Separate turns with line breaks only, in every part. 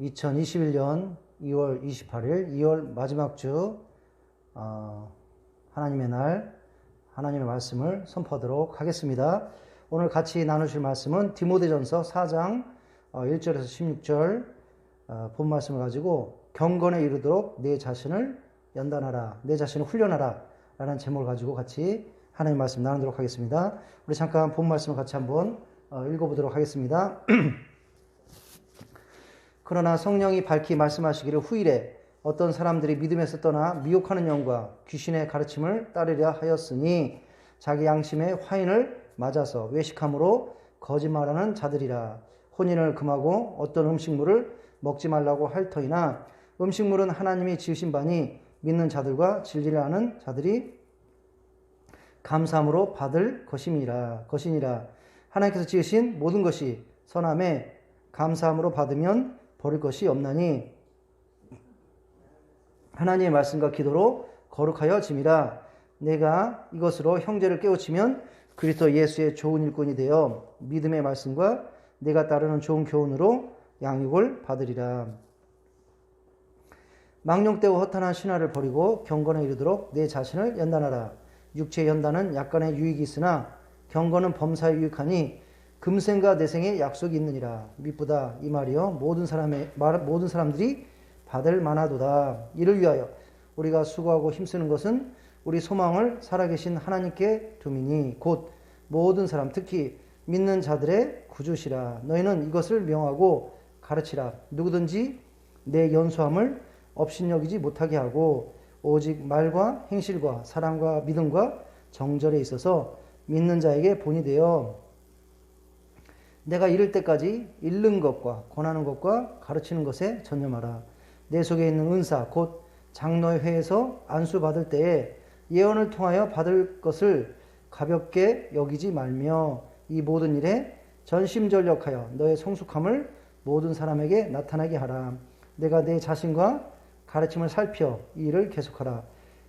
2021년 2월 28일 2월 마지막 주 하나님의 날 하나님의 말씀을 선포하도록 하겠습니다. 오늘 같이 나누실 말씀은 디모데전서 4장 1절에서 16절 본 말씀을 가지고 경건에 이르도록 내 자신을 연단하라, 내 자신을 훈련하라 라는 제목을 가지고 같이 하나님의 말씀 나누도록 하겠습니다. 우리 잠깐 본 말씀을 같이 한번 읽어보도록 하겠습니다. 그러나 성령이 밝히 말씀하시기를 후일에 어떤 사람들이 믿음에서 떠나 미혹하는 영과 귀신의 가르침을 따르려 하였으니 자기 양심의 화인을 맞아서 외식함으로 거짓말하는 자들이라. 혼인을 금하고 어떤 음식물을 먹지 말라고 할 터이나 음식물은 하나님이 지으신 바니 믿는 자들과 진리를 아는 자들이 감사함으로 받을 것이니라. 하나님께서 지으신 모든 것이 선함에 감사함으로 받으면 버릴 것이 없나니 하나님의 말씀과 기도로 거룩하여 짐이라. 내가 이것으로 형제를 깨우치면 그리스도 예수의 좋은 일꾼이 되어 믿음의 말씀과 내가 따르는 좋은 교훈으로 양육을 받으리라. 망령되고 허탄한 신화를 버리고 경건에 이르도록 내 자신을 연단하라. 육체의 연단은 약간의 유익이 있으나 경건은 범사에 유익하니 금생과 내생의 약속이 있느니라. 미쁘다 이 말이요 모든 사람들이 받을 만하도다. 이를 위하여 우리가 수고하고 힘쓰는 것은 우리 소망을 살아계신 하나님께 둠이니 곧 모든 사람 특히 믿는 자들의 구주시라. 너희는 이것을 명하고 가르치라. 누구든지 내 연소함을 업신여기지 못하게 하고 오직 말과 행실과 사랑과 믿음과 정절에 있어서 믿는 자에게 본이 되어 내가 이를 때까지 읽는 것과 권하는 것과 가르치는 것에 전념하라. 내 속에 있는 은사 곧 장로의 회에서 안수 받을 때에 예언을 통하여 받을 것을 가볍게 여기지 말며 이 모든 일에 전심전력하여 너의 성숙함을 모든 사람에게 나타나게 하라. 내가 내 자신과 가르침을 살펴 이 일을 계속하라.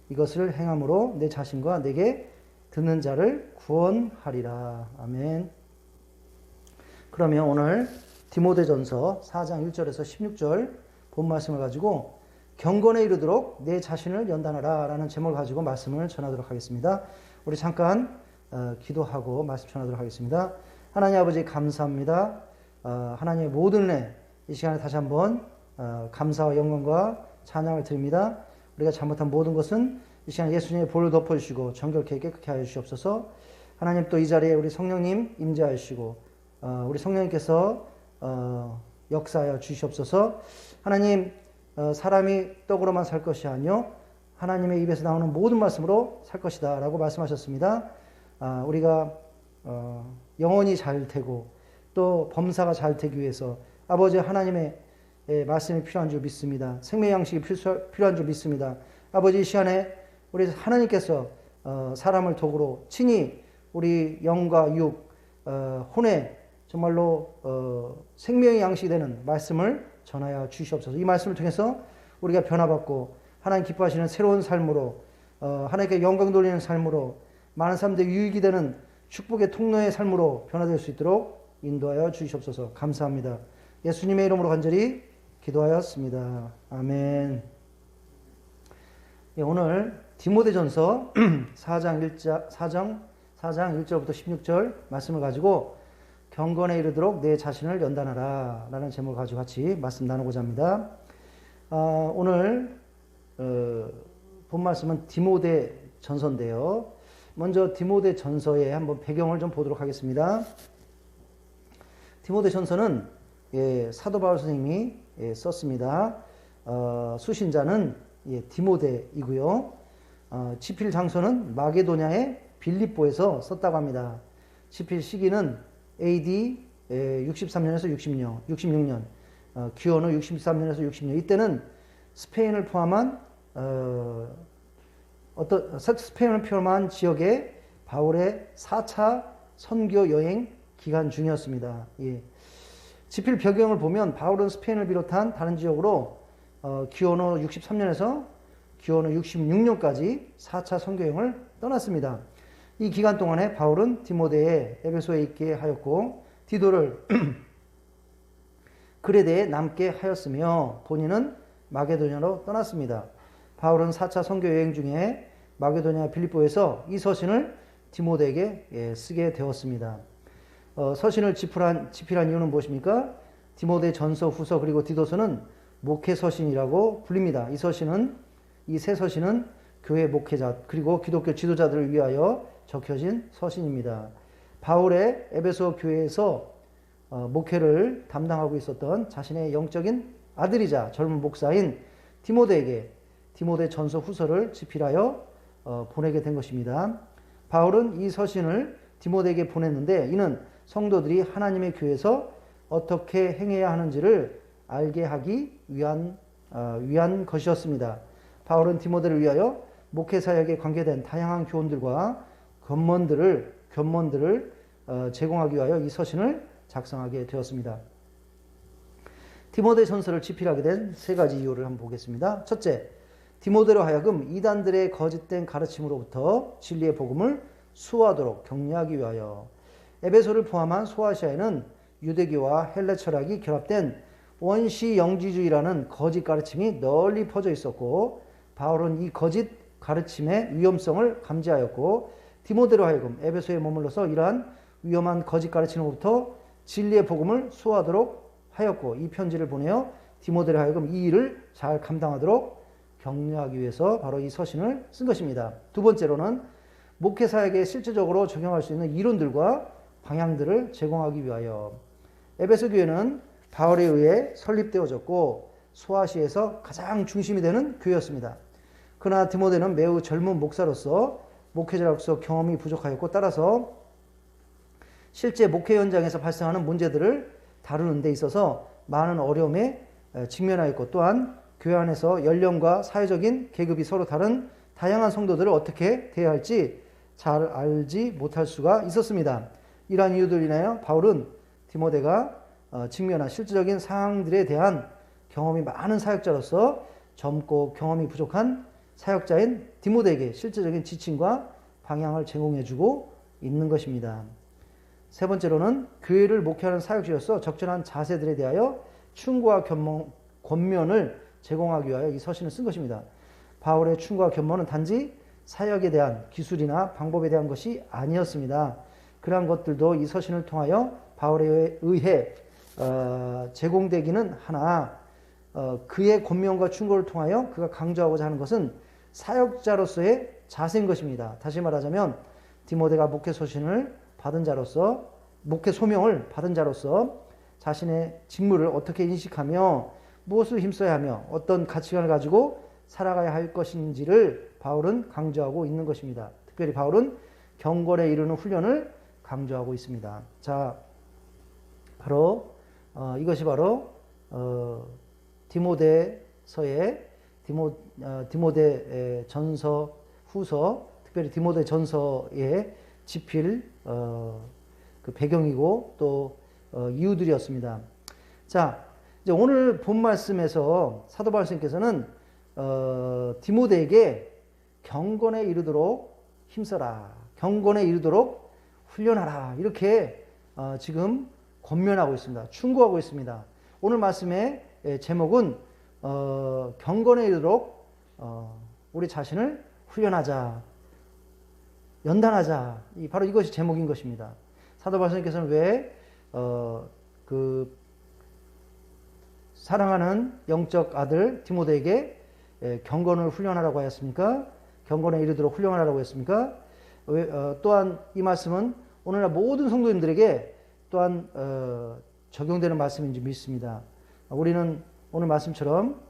이것을 행함으로 내 자신과 내게 듣는 자를 구원하리라. 아멘. 그러면 오늘 디모데전서 4장 1절에서 16절 본 말씀을 가지고 경건에 이르도록 내 자신을 연단하라 라는 제목을 가지고 말씀을 전하도록 하겠습니다. 우리 잠깐 기도하고 말씀 전하도록 하겠습니다. 하나님 아버지 감사합니다. 하나님의 모든 은혜 이 시간에 다시 한번 감사와 영광과 찬양을 드립니다. 우리가 잘못한 모든 것은 이 시간 예수님의 볼을 덮어주시고 정결케 깨끗게 하여 주시옵소서. 하나님 또 이 자리에 우리 성령님 임재하시고 우리 성령님께서 역사하여 주시옵소서. 하나님 사람이 떡으로만 살 것이 아니요 하나님의 입에서 나오는 모든 말씀으로 살 것이다 라고 말씀하셨습니다. 우리가 영혼이 잘 되고 또 범사가 잘 되기 위해서 아버지 하나님의 말씀이 필요한 줄 믿습니다. 생명 양식이 필요한 줄 믿습니다. 아버지 이 시간에 우리 하나님께서 사람을 도구로 친히 우리 영과 육 혼에 정말로 생명의 양식이 되는 말씀을 전하여 주시옵소서. 이 말씀을 통해서 우리가 변화받고 하나님 기뻐하시는 새로운 삶으로 하나님께 영광 돌리는 삶으로 많은 사람들이 유익이 되는 축복의 통로의 삶으로 변화될 수 있도록 인도하여 주시옵소서. 감사합니다. 예수님의 이름으로 간절히 기도하였습니다. 아멘. 오늘 디모데전서 4장 1절부터 16절 말씀을 가지고 경건에 이르도록 내 자신을 연단하라 라는 제목을 가지고 같이 말씀 나누고자 합니다. 오늘 본 말씀은 디모데전서인데요. 먼저 디모데전서의 한번 배경을 좀 보도록 하겠습니다. 디모데전서는 사도 바울 선생님이 썼습니다. 수신자는 디모데이고요. 집필 장소는 마게도냐의 빌립보에서 썼다고 합니다. 집필 시기는 AD 63년에서 66년, 기원후 63년에서 60년. 이때는 스페인을 포함한 스페인을 포함한 지역에 바울의 4차 선교 여행 기간 중이었습니다. 집필 배경을 보면 바울은 스페인을 비롯한 다른 지역으로 기원후 63년에서 기원후 66년까지 4차 선교여행을 떠났습니다. 이 기간 동안에 바울은 디모데에 에베소에 있게 하였고 디도를 그레데에 남게 하였으며 본인은 마게도냐로 떠났습니다. 바울은 4차 선교 여행 중에 마게도냐 빌립보에서 이 서신을 디모데에게 쓰게 되었습니다. 서신을 집필한 이유는 무엇입니까? 디모데 전서, 후서 그리고 디도서는 목회 서신이라고 불립니다. 이 세 서신은 교회 목회자 그리고 기독교 지도자들을 위하여 적혀진 서신입니다. 바울의 에베소 교회에서 목회를 담당하고 있었던 자신의 영적인 아들이자 젊은 목사인 디모데에게 디모데 전서 후서를 집필하여 보내게 된 것입니다. 바울은 이 서신을 디모데에게 보냈는데 이는 성도들이 하나님의 교회에서 어떻게 행해야 하는지를 알게 하기 위한 것이었습니다. 바울은 디모데를 위하여 목회 사역에 관계된 다양한 교훈들과 견문들을 제공하기 위하여 이 서신을 작성하게 되었습니다. 디모데 전서를 집필하게 된 세 가지 이유를 한번 보겠습니다. 첫째, 디모데로 하여금 이단들의 거짓된 가르침으로부터 진리의 복음을 수호하도록 격려하기 위하여. 에베소를 포함한 소아시아에는 유대교와 헬레 철학이 결합된 원시 영지주의라는 거짓 가르침이 널리 퍼져 있었고 바울은 이 거짓 가르침의 위험성을 감지하였고 디모데로 하여금 에베소에 머물러서 이러한 위험한 거짓 가르침으로부터 진리의 복음을 수호하도록 하였고 이 편지를 보내어 디모데로 하여금 이 일을 잘 감당하도록 격려하기 위해서 바로 이 서신을 쓴 것입니다. 두 번째로는 목회 사역에 실제적으로 적용할 수 있는 이론들과 방향들을 제공하기 위하여. 에베소 교회는 바울에 의해 설립되어졌고 소아시아에서 가장 중심이 되는 교회였습니다. 그러나 디모데는 매우 젊은 목사로서 목회자로서 경험이 부족하였고 따라서 실제 목회 현장에서 발생하는 문제들을 다루는 데 있어서 많은 어려움에 직면하였고 또한 교회 안에서 연령과 사회적인 계급이 서로 다른 다양한 성도들을 어떻게 대해야 할지 잘 알지 못할 수가 있었습니다. 이러한 이유들로 인하여 바울은 디모데가 직면한 실질적인 상황들에 대한 경험이 많은 사역자로서 젊고 경험이 부족한 사역자인 디모데에게 실질적인 지침과 방향을 제공해주고 있는 것입니다. 세 번째로는 교회를 목회하는 사역자로서 적절한 자세들에 대하여 충고와 권면을 제공하기 위하여 이 서신을 쓴 것입니다. 바울의 충고와 견문은 단지 사역에 대한 기술이나 방법에 대한 것이 아니었습니다. 그러한 것들도 이 서신을 통하여 바울에 의해 제공되기는 하나 그의 권면과 충고를 통하여 그가 강조하고자 하는 것은 사역자로서의 자세인 것입니다. 다시 말하자면 디모데가 목회 소신을 받은 자로서 목회 소명을 받은 자로서 자신의 직무를 어떻게 인식하며 무엇을 힘써야 하며 어떤 가치관을 가지고 살아가야 할 것인지를 바울은 강조하고 있는 것입니다. 특별히 바울은 경건에 이르는 훈련을 강조하고 있습니다. 자, 이것이 바로 디모데서의 디모데 전서 후서, 특별히 디모데 전서의 집필 그 배경이고 또 이유들이었습니다. 자, 이제 오늘 본 말씀에서 사도 바울께서는 디모데에게 경건에 이르도록 힘써라, 경건에 이르도록 훈련하라 이렇게 지금 권면하고 있습니다. 충고하고 있습니다. 오늘 말씀의 제목은 경건에 이르도록 우리 자신을 훈련하자, 연단하자. 바로 이것이 제목인 것입니다. 사도 바울께서는 왜 사랑하는 영적 아들 디모데에게 경건을 훈련하라고 하였습니까? 경건에 이르도록 훈련하라고 했습니까? 또한 이 말씀은 오늘날 모든 성도님들에게 또한 적용되는 말씀인지 믿습니다. 우리는 오늘 말씀처럼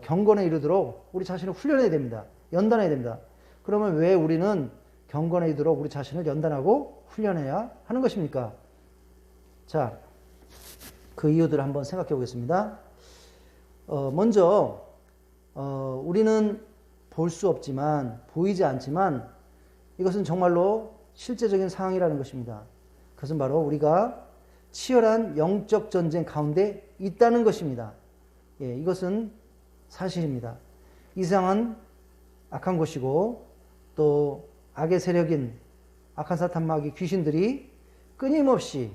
경건에 이르도록 우리 자신을 훈련해야 됩니다. 연단해야 됩니다. 그러면 왜 우리는 경건에 이르도록 우리 자신을 연단하고 훈련해야 하는 것입니까? 자, 그 이유들을 한번 생각해 보겠습니다. 먼저 우리는 볼 수 없지만 보이지 않지만 이것은 정말로 실제적인 상황이라는 것입니다. 그것은 바로 우리가 치열한 영적 전쟁 가운데 있다는 것입니다. 예, 이것은 사실입니다. 이 세상은 악한 곳이고 또 악의 세력인 악한 사탄 마귀 귀신들이 끊임없이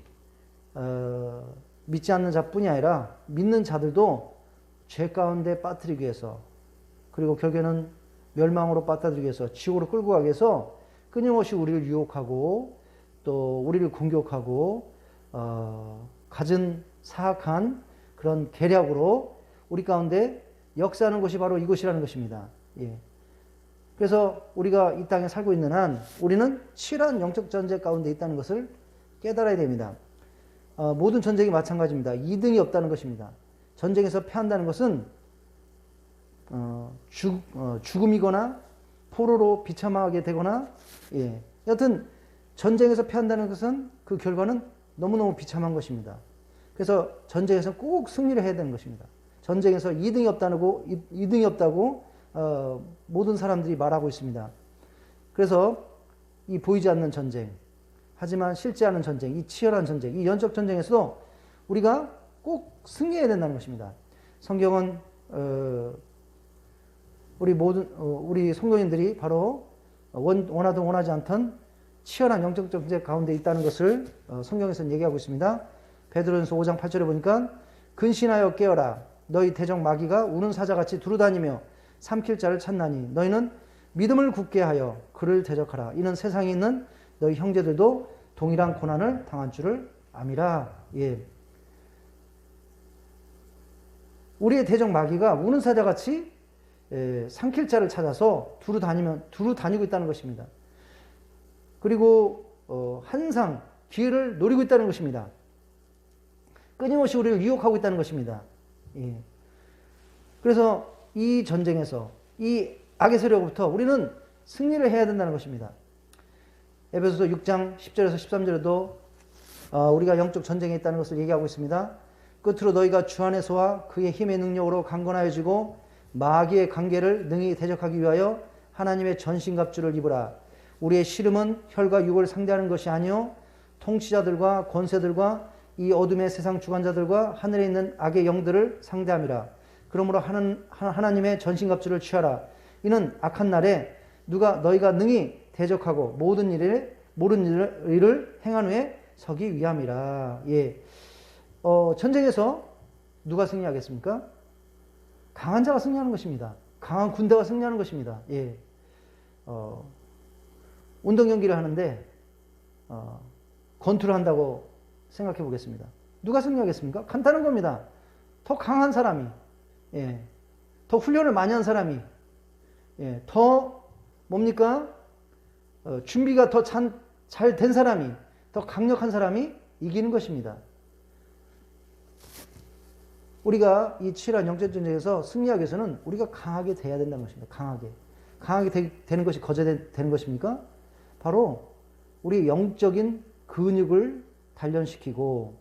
믿지 않는 자뿐이 아니라 믿는 자들도 죄 가운데 빠뜨리기 위해서, 그리고 결국에는 멸망으로 빠뜨리기 위해서, 지옥으로 끌고 가기 위해서 끊임없이 우리를 유혹하고 또 우리를 공격하고 갖은 사악한 그런 계략으로 우리 가운데 역사하는 것이 바로 이것이라는 것입니다. 예. 그래서 우리가 이 땅에 살고 있는 한 우리는 치열한 영적 전쟁 가운데 있다는 것을 깨달아야 됩니다. 모든 전쟁이 마찬가지입니다. 2등이 없다는 것입니다. 전쟁에서 패한다는 것은 죽음이거나 포로로 비참하게 되거나, 예. 여튼 전쟁에서 패한다는 것은 그 결과는 너무너무 비참한 것입니다. 그래서 전쟁에서 꼭 승리를 해야 되는 것입니다. 전쟁에서 2등이 없다고 모든 사람들이 말하고 있습니다. 그래서 이 보이지 않는 전쟁, 하지만 실제 않은 전쟁, 이 치열한 전쟁, 이 영적 전쟁에서도 우리가 꼭 승리해야 된다는 것입니다. 성경은 우리 성도님들이 바로 원하든 원하지 않던 치열한 영적 전쟁 가운데 있다는 것을 성경에서는 얘기하고 있습니다. 베드로전서 5장 8절에 보니까 근신하여 깨어라. 너희 대적 마귀가 우는 사자같이 두루다니며 삼킬 자를 찾나니 너희는 믿음을 굳게 하여 그를 대적하라. 이는 세상에 있는 너희 형제들도 동일한 고난을 당한 줄을 암이라. 예. 우리의 대적 마귀가 우는 사자같이 삼킬 자를 찾아서 두루다니고 있다는 것입니다. 그리고 항상 기회를 노리고 있다는 것입니다. 끊임없이 우리를 유혹하고 있다는 것입니다. 예. 그래서 이 전쟁에서 이 악의 세력부터 우리는 승리를 해야 된다는 것입니다. 에베소서 6장 10절에서 13절에도 우리가 영적 전쟁에 있다는 것을 얘기하고 있습니다. 끝으로 너희가 주 안에서와 그의 힘의 능력으로 강건하여지고 마귀의 관계를 능히 대적하기 위하여 하나님의 전신갑주를 입으라. 우리의 씨름은 혈과 육을 상대하는 것이 아니요 통치자들과 권세들과 이 어둠의 세상 주관자들과 하늘에 있는 악의 영들을 상대함이라. 그러므로 하나님의 전신갑주를 취하라. 이는 악한 날에 너희가 능히 대적하고 모든 일을 행한 후에 서기 위함이라. 예. 전쟁에서 누가 승리하겠습니까? 강한 자가 승리하는 것입니다. 강한 군대가 승리하는 것입니다. 예. 운동 경기를 하는데 권투를 한다고 생각해 보겠습니다. 누가 승리하겠습니까? 간단한 겁니다. 더 강한 사람이, 예. 더 훈련을 많이 한 사람이, 예. 더 뭡니까? 준비가 더 잘 된 사람이, 더 강력한 사람이 이기는 것입니다. 우리가 이 치열한 영적 전쟁에서 승리하기 위해서는 우리가 강하게 돼야 된다는 것입니다. 강하게 되는 것이 거저되는 것입니까? 바로 우리 영적인 근육을 단련시키고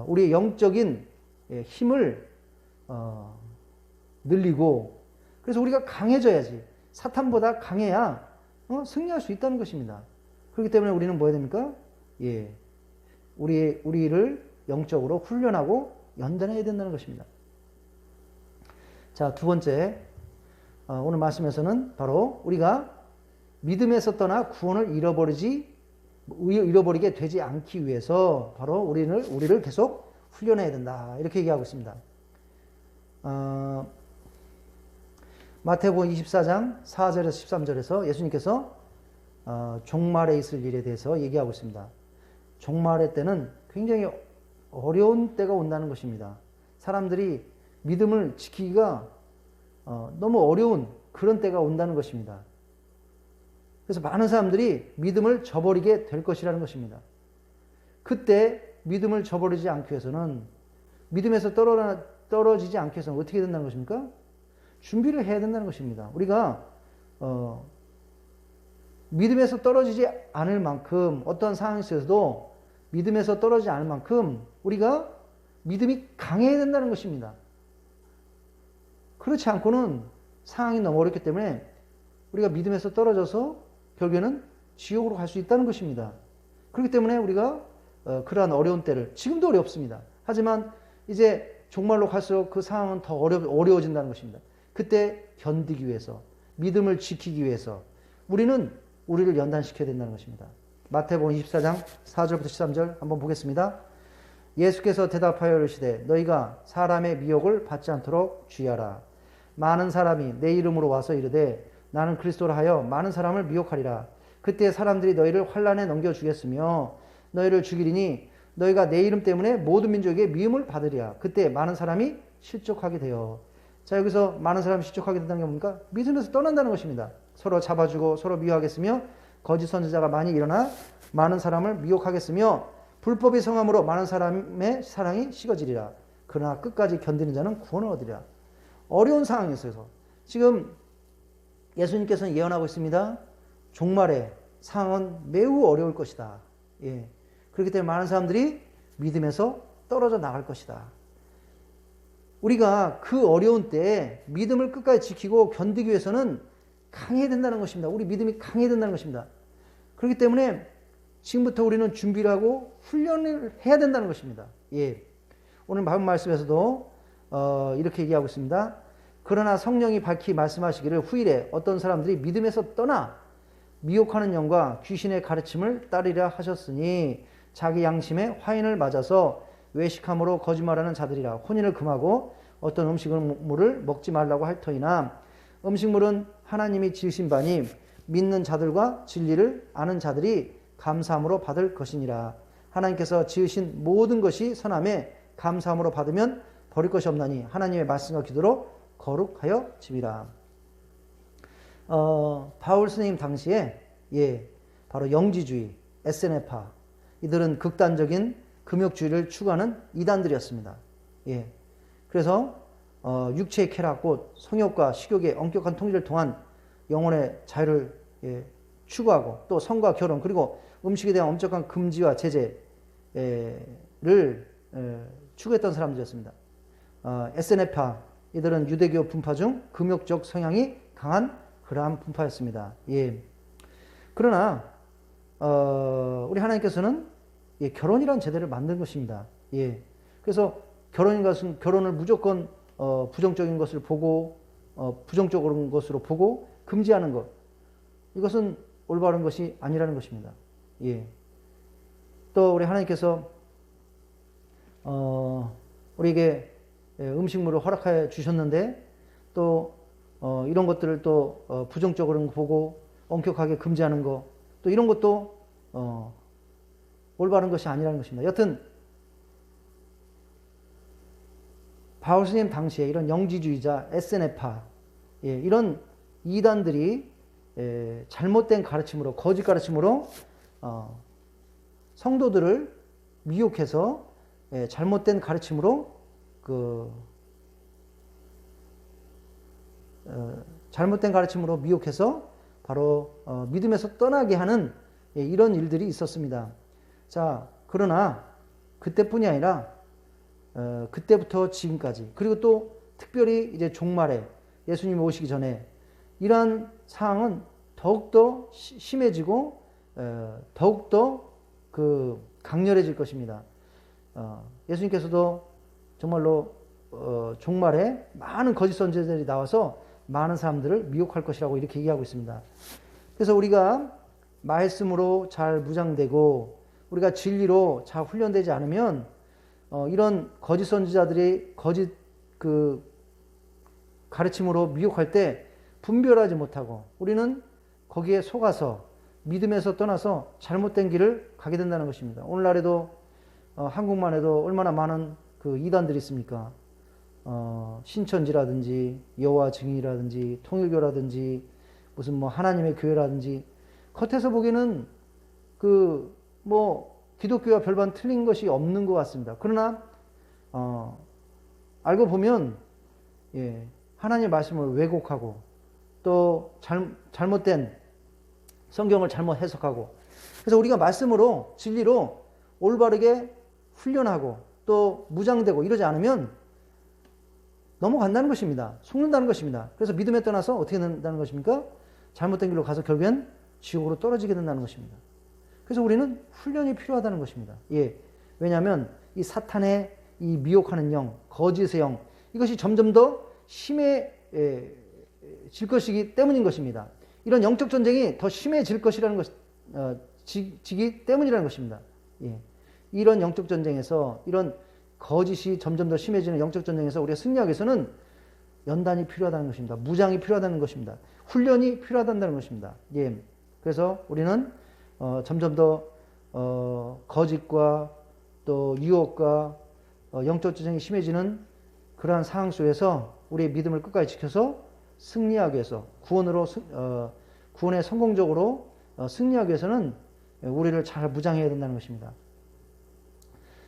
우리의 영적인 힘을 늘리고, 그래서 우리가 강해져야지, 사탄보다 강해야 승리할 수 있다는 것입니다. 그렇기 때문에 우리는 뭐 해야 됩니까? 예, 우리를 영적으로 훈련하고 연단해야 된다는 것입니다. 자, 두 번째, 오늘 말씀에서는 바로 우리가 믿음에서 떠나 구원을 잃어버리게 되지 않기 위해서 바로 우리를 계속 훈련해야 된다, 이렇게 얘기하고 있습니다. 마태복음 24장 4절에서 13절에서 예수님께서 종말에 있을 일에 대해서 얘기하고 있습니다. 종말의 때는 굉장히 어려운 때가 온다는 것입니다. 사람들이 믿음을 지키기가 너무 어려운 그런 때가 온다는 것입니다. 그래서 많은 사람들이 믿음을 저버리게 될 것이라는 것입니다. 그때 믿음을 저버리지 않기 위해서는, 믿음에서 떨어지지 않기 위해서는 어떻게 된다는 것입니까? 준비를 해야 된다는 것입니다. 우리가 믿음에서 떨어지지 않을 만큼, 어떤 상황 속에서도 믿음에서 떨어지지 않을 만큼 우리가 믿음이 강해야 된다는 것입니다. 그렇지 않고는 상황이 너무 어렵기 때문에 우리가 믿음에서 떨어져서 결국에는 지옥으로 갈 수 있다는 것입니다. 그렇기 때문에 우리가 그러한 어려운 때를, 지금도 어렵습니다. 하지만 이제 종말로 갈수록 그 상황은 더 어려워진다는 것입니다. 그때 견디기 위해서, 믿음을 지키기 위해서 우리를 연단시켜야 된다는 것입니다. 마태복음 24장 4절부터 13절 한번 보겠습니다. 예수께서 대답하여 이르시되 너희가 사람의 미혹을 받지 않도록 주의하라. 많은 사람이 내 이름으로 와서 이르되 나는 그리스도라 하여 많은 사람을 미혹하리라. 그때 사람들이 너희를 환난에 넘겨주겠으며 너희를 죽이리니 너희가 내 이름 때문에 모든 민족에게 미움을 받으리라. 그때 많은 사람이 실족하게 되어. 자, 여기서 많은 사람이 실족하게 된다는 게 뭡니까? 믿음에서 떠난다는 것입니다. 서로 잡아주고 서로 미워하겠으며 거짓 선지자가 많이 일어나 많은 사람을 미혹하겠으며 불법의 성함으로 많은 사람의 사랑이 식어지리라. 그러나 끝까지 견디는 자는 구원을 얻으리라. 어려운 상황에서 지금 예수님께서는 예언하고 있습니다. 종말의 상황은 매우 어려울 것이다. 예. 그렇기 때문에 많은 사람들이 믿음에서 떨어져 나갈 것이다. 우리가 그 어려운 때에 믿음을 끝까지 지키고 견디기 위해서는 강해야 된다는 것입니다. 우리 믿음이 강해야 된다는 것입니다. 그렇기 때문에 지금부터 우리는 준비를 하고 훈련을 해야 된다는 것입니다. 예. 오늘 말씀에서도 이렇게 얘기하고 있습니다. 그러나 성령이 밝히 말씀하시기를 후일에 어떤 사람들이 믿음에서 떠나 미혹하는 영과 귀신의 가르침을 따르려 하셨으니 자기 양심에 화인을 맞아서 외식함으로 거짓말하는 자들이라. 혼인을 금하고 어떤 음식물을 먹지 말라고 할 터이나 음식물은 하나님이 지으신 바니 믿는 자들과 진리를 아는 자들이 감사함으로 받을 것이니라. 하나님께서 지으신 모든 것이 선함에 감사함으로 받으면 버릴 것이 없나니 하나님의 말씀과 기도로 거룩하여 집이라. 바울 스님 당시에 바로 영지주의, 에세네파 이들은 극단적인 금욕주의를 추구하는 이단들이었습니다. 그래서 육체의 쾌락, 곧 성욕과 식욕의 엄격한 통제를 통한 영혼의 자유를 추구하고 또 성과 결혼 그리고 음식에 대한 엄격한 금지와 제재를 추구했던 사람들이었습니다. 에세네파 이들은 유대교 분파 중 금욕적 성향이 강한 그러한 분파였습니다. 그러나 우리 하나님께서는 결혼이란 제도를 만든 것입니다. 그래서 결혼을 무조건 부정적인 것을 보고 부정적인 것으로 보고 금지하는 것, 이것은 올바른 것이 아니라는 것입니다. 또 우리 하나님께서 우리에게 음식물을 허락해 주셨는데 또 이런 것들을 또 부정적으로 보고 엄격하게 금지하는 것, 또 이런 것도 올바른 것이 아니라는 것입니다. 여튼 바울 스님 당시에 이런 영지주의자, 에세네파 이런 이단들이 잘못된 가르침으로, 거짓 가르침으로 성도들을 미혹해서 잘못된 가르침으로 잘못된 가르침으로 미혹해서 바로 믿음에서 떠나게 하는 이런 일들이 있었습니다. 자, 그러나 그때뿐이 아니라 그때부터 지금까지, 그리고 또 특별히 이제 종말에 예수님이 오시기 전에 이러한 상황은 더욱더 심해지고 더욱더 강렬해질 것입니다. 예수님께서도 정말로 종말에 많은 거짓 선지자들이 나와서 많은 사람들을 미혹할 것이라고 이렇게 얘기하고 있습니다. 그래서 우리가 말씀으로 잘 무장되고 우리가 진리로 잘 훈련되지 않으면 이런 거짓 선지자들이 거짓 가르침으로 미혹할 때 분별하지 못하고 우리는 거기에 속아서 믿음에서 떠나서 잘못된 길을 가게 된다는 것입니다. 오늘날에도 한국만 해도 얼마나 많은 이단들이 있습니까? 신천지라든지 여호와 증인이라든지 통일교라든지 무슨 하나님의 교회라든지 겉에서 보기에는 기독교와 별반 틀린 것이 없는 것 같습니다. 그러나 알고 보면 하나님의 말씀을 왜곡하고 또 잘못된 성경을 잘못 해석하고, 그래서 우리가 말씀으로 진리로 올바르게 훈련하고 또 무장되고 이러지 않으면 넘어간다는 것입니다. 속는다는 것입니다. 그래서 믿음에 떠나서 어떻게 된다는 것입니까? 잘못된 길로 가서 결국엔 지옥으로 떨어지게 된다는 것입니다. 그래서 우리는 훈련이 필요하다는 것입니다. 왜냐하면 이 사탄의 이 미혹하는 영, 거짓의 영, 이것이 점점 더 심해질 것이기 때문인 것입니다. 이런 영적 전쟁이 더 심해질 것이라는 것, 지기 때문이라는 것입니다. 이런 영적 전쟁에서, 이런 거짓이 점점 더 심해지는 영적 전쟁에서 우리가 승리하기 위해서는 연단이 필요하다는 것입니다. 무장이 필요하다는 것입니다. 훈련이 필요하다는 것입니다. 예. 그래서 우리는 점점 더 거짓과 또 유혹과 영적 전쟁이 심해지는 그러한 상황 속에서 우리의 믿음을 끝까지 지켜서 승리하기 위해서, 구원에 성공적으로 승리하기 위해서는 우리를 잘 무장해야 된다는 것입니다.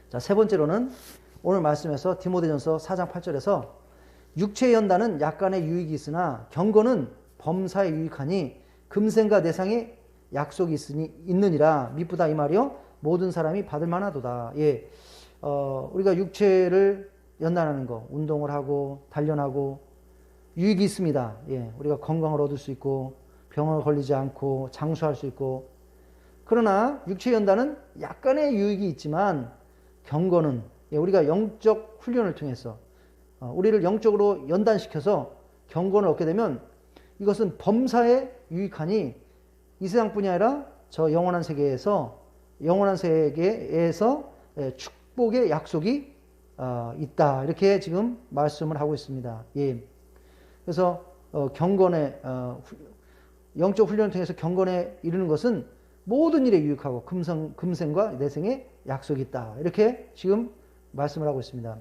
자, 세 번째로는 오늘 말씀에서 디모데전서 4장 8절에서 육체의 연단은 약간의 유익이 있으나 경건은 범사에 유익하니 금생과 내상에 약속이 있느니라. 미쁘다 이 말이요 모든 사람이 받을 만하도다. 예, 우리가 육체를 연단하는 거, 운동을 하고 단련하고 유익이 있습니다. 예, 우리가 건강을 얻을 수 있고 병을 걸리지 않고 장수할 수 있고, 그러나 육체 연단은 약간의 유익이 있지만 경건은, 예, 우리가 영적 훈련을 통해서 우리를 영적으로 연단시켜서 경건을 얻게 되면 이것은 범사에 유익하니 이 세상뿐이 아니라 저 영원한 세계에서 축복의 약속이 있다. 이렇게 지금 말씀을 하고 있습니다. 예. 그래서 경건의 영적 훈련을 통해서 경건에 이르는 것은 모든 일에 유익하고 금생과 내생에 약속이 있다. 이렇게 지금 말씀을 하고 있습니다.